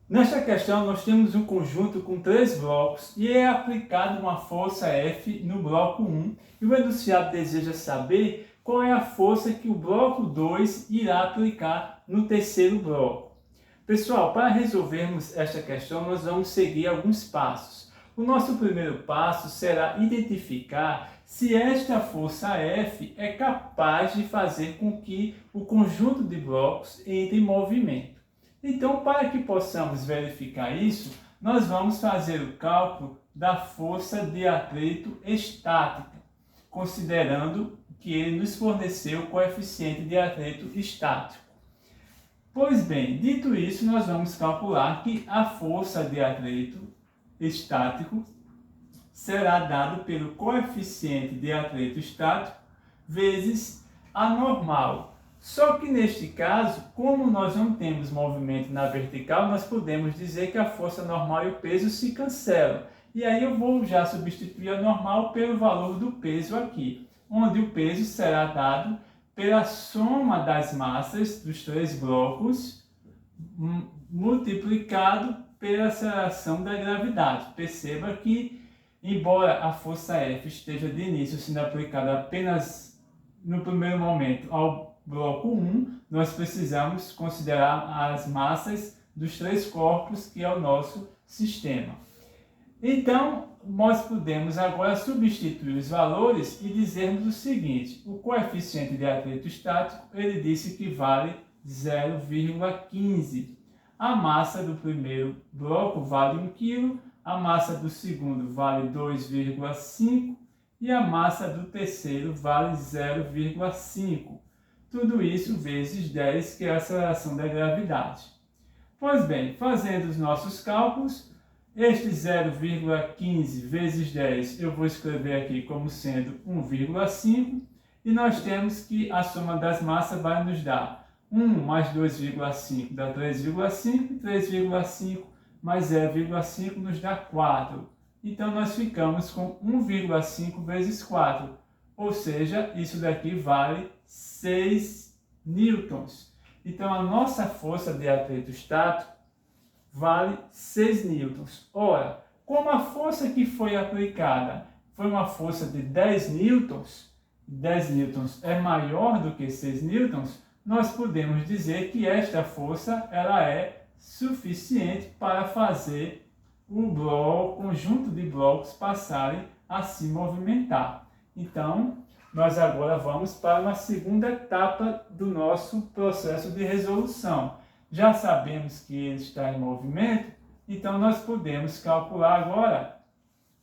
Nesta questão, nós temos um conjunto com 3 blocos e é aplicada uma força F no bloco 1 e o enunciado deseja saber qual é a força que o bloco 2 irá aplicar no terceiro bloco. Pessoal, para resolvermos esta questão, nós vamos seguir alguns passos. O nosso primeiro passo será identificar se esta força F é capaz de fazer com que o conjunto de blocos entre em movimento. Então, para que possamos verificar isso, nós vamos fazer o cálculo da força de atrito estática, considerando que ele nos forneceu o coeficiente de atrito estático. Pois bem, dito isso, nós vamos calcular que a força de atrito estático será dado pelo coeficiente de atrito estático vezes a normal. Só que neste caso, como nós não temos movimento na vertical, nós podemos dizer que a força normal e o peso se cancelam. E aí eu vou já substituir a normal pelo valor do peso aqui, onde o peso será dado pela soma das massas dos 3 blocos multiplicado pela aceleração da gravidade. Perceba que, embora a força F esteja de início sendo aplicada apenas no primeiro momento ao bloco 1, nós precisamos considerar as massas dos 3 corpos que é o nosso sistema. Então, nós podemos agora substituir os valores e dizermos o seguinte: o coeficiente de atrito estático, ele disse que vale 0,15. A massa do primeiro bloco vale 1 kg, a massa do segundo vale 2,5 e a massa do terceiro vale 0,5. Tudo isso vezes 10, que é a aceleração da gravidade. Pois bem, fazendo os nossos cálculos, este 0,15 vezes 10 eu vou escrever aqui como sendo 1,5 e nós temos que a soma das massas vai nos dar 1 mais 2,5 dá 3,5, 3,5 mais 0,5 nos dá 4. Então nós ficamos com 1,5 vezes 4, ou seja, isso daqui vale 6 newtons. Então a nossa força de atrito estático vale 6 newtons. Ora, como a força que foi aplicada foi uma força de 10 newtons, 10 newtons é maior do que 6 newtons, nós podemos dizer que esta força ela é suficiente para fazer o conjunto de blocos passarem a se movimentar. Então, nós agora vamos para uma segunda etapa do nosso processo de resolução. Já sabemos que ele está em movimento, então nós podemos calcular agora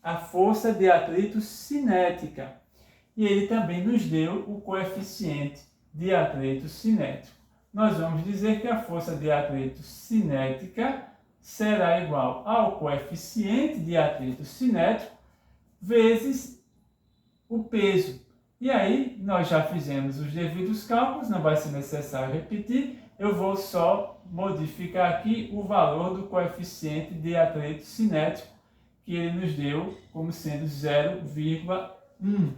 a força de atrito cinética. E ele também nos deu o coeficiente de atrito cinético. Nós vamos dizer que a força de atrito cinética será igual ao coeficiente de atrito cinético vezes o peso. E aí, nós já fizemos os devidos cálculos, não vai ser necessário repetir, eu vou só modificar aqui o valor do coeficiente de atrito cinético, que ele nos deu como sendo 0,1.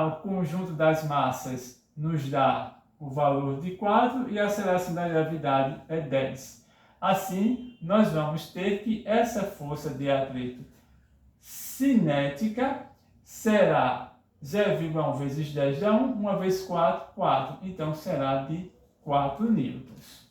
O conjunto das massas nos dá o valor de 4 e a aceleração da gravidade é 10. Assim, nós vamos ter que essa força de atrito cinética será 0,1 vezes 10 dá 1, 1 vezes 4, 4. Então, será de 4 newtons.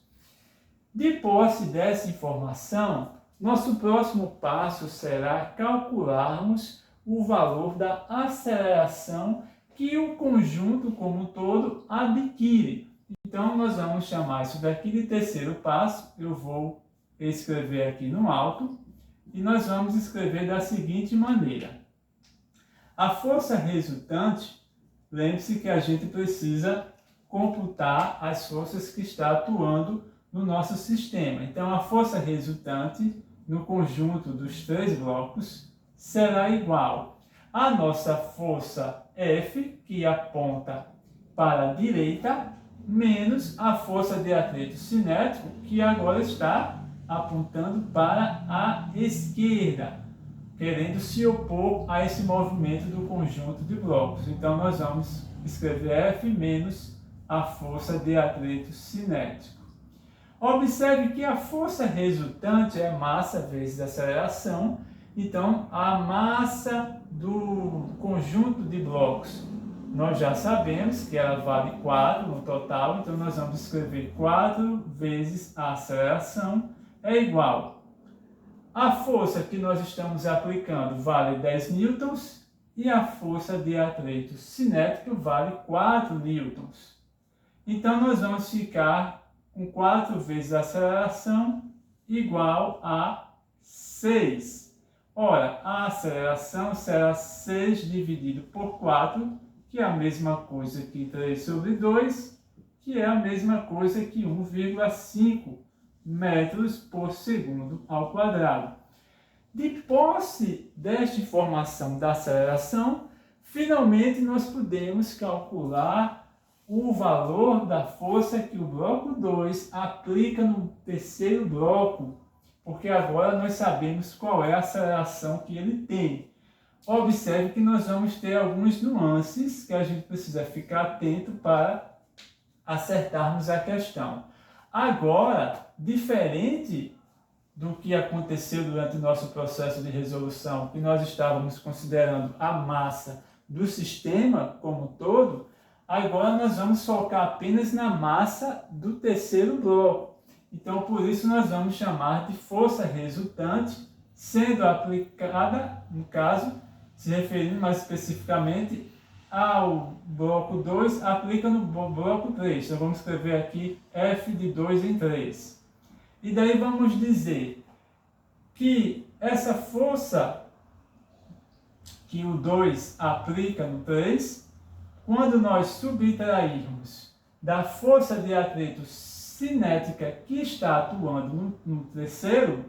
De posse dessa informação, nosso próximo passo será calcularmos o valor da aceleração que o conjunto como um todo adquire. Então, nós vamos chamar isso daqui de terceiro passo. Eu vou escrever aqui no alto e nós vamos escrever da seguinte maneira. A força resultante, lembre-se que a gente precisa computar as forças que está atuando no nosso sistema. Então, a força resultante no conjunto dos 3 blocos será igual à nossa força F, que aponta para a direita, menos a força de atrito cinético, que agora está apontando para a esquerda, querendo se opor a esse movimento do conjunto de blocos. Então, nós vamos escrever F menos a força de atrito cinético. Observe que a força resultante é massa vezes aceleração. Então, a massa do conjunto de blocos, nós já sabemos que ela vale 4 no total. Então, nós vamos escrever 4 vezes a aceleração é igual. A força que nós estamos aplicando vale 10 newtons e a força de atrito cinético vale 4 newtons. Então, nós vamos ficar com 4 vezes a aceleração igual a 6. Ora, a aceleração será 6 dividido por 4, que é a mesma coisa que 3 sobre 2, que é a mesma coisa que 1,5 metros por segundo ao quadrado. De posse desta informação da aceleração, finalmente nós podemos calcular o valor da força que o bloco 2 aplica no terceiro bloco, porque agora nós sabemos qual é a aceleração que ele tem. Observe que nós vamos ter algumas nuances que a gente precisa ficar atento para acertarmos a questão. Agora, diferente do que aconteceu durante o nosso processo de resolução, que nós estávamos considerando a massa do sistema como um todo, agora nós vamos focar apenas na massa do terceiro bloco. Então, por isso, nós vamos chamar de força resultante, sendo aplicada, no caso, se referindo mais especificamente ao bloco 2, aplica no bloco 3. Então, vamos escrever aqui F de 2 em 3. E daí vamos dizer que essa força que o 2 aplica no 3, quando nós subtrairmos da força de atrito cinética que está atuando no terceiro,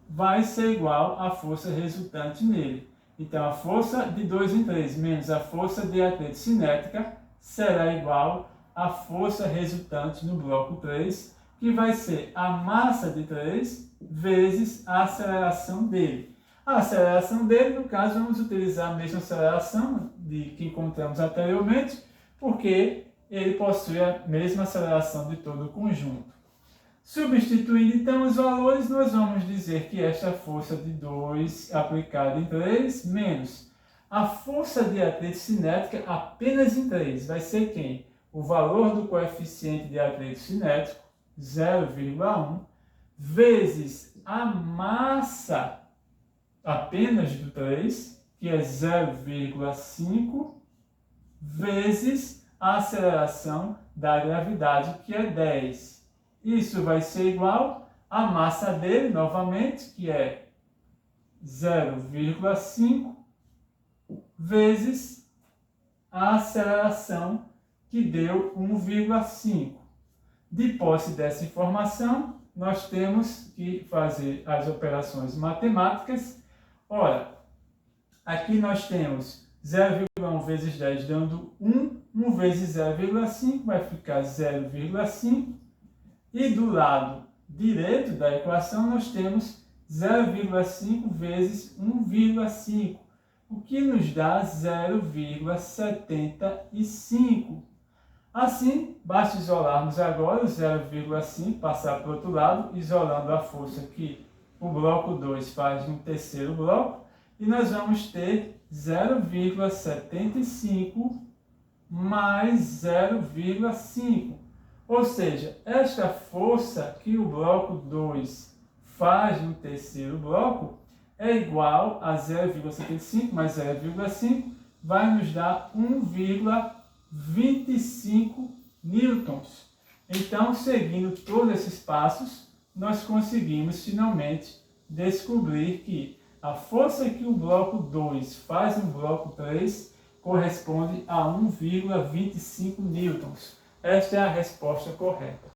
vai ser igual à força resultante nele. Então, a força de 2 em 3 menos a força de atrito cinética será igual à força resultante no bloco 3, que vai ser a massa de 3 vezes a aceleração dele. A aceleração dele, no caso, vamos utilizar a mesma aceleração que encontramos anteriormente, porque ele possui a mesma aceleração de todo o conjunto. Substituindo então os valores, nós vamos dizer que esta força de 2 aplicada em 3 menos a força de atrito cinética apenas em 3 vai ser quem? O valor do coeficiente de atrito cinético, 0,1, vezes a massa apenas do 3, que é 0,5, vezes a aceleração da gravidade, que é 10. Isso vai ser igual à massa dele, novamente, que é 0,5, vezes a aceleração, que deu 1,5. De posse dessa informação, nós temos que fazer as operações matemáticas. Ora, aqui nós temos 0,1 vezes 10 dando 1, 1 vezes 0,5 vai ficar 0,5. E do lado direito da equação nós temos 0,5 vezes 1,5, o que nos dá 0,75. Assim, basta isolarmos agora o 0,5, passar para o outro lado, isolando a força que o bloco 2 faz no terceiro bloco, e nós vamos ter 0,75 mais 0,5. Ou seja, esta força que o bloco 2 faz no terceiro bloco é igual a 0,75 mais 0,5, vai nos dar 1,25 newtons. Então, seguindo todos esses passos, nós conseguimos finalmente descobrir que a força que o bloco 2 faz no bloco 3 corresponde a 1,25 newtons. Esta é a resposta correta.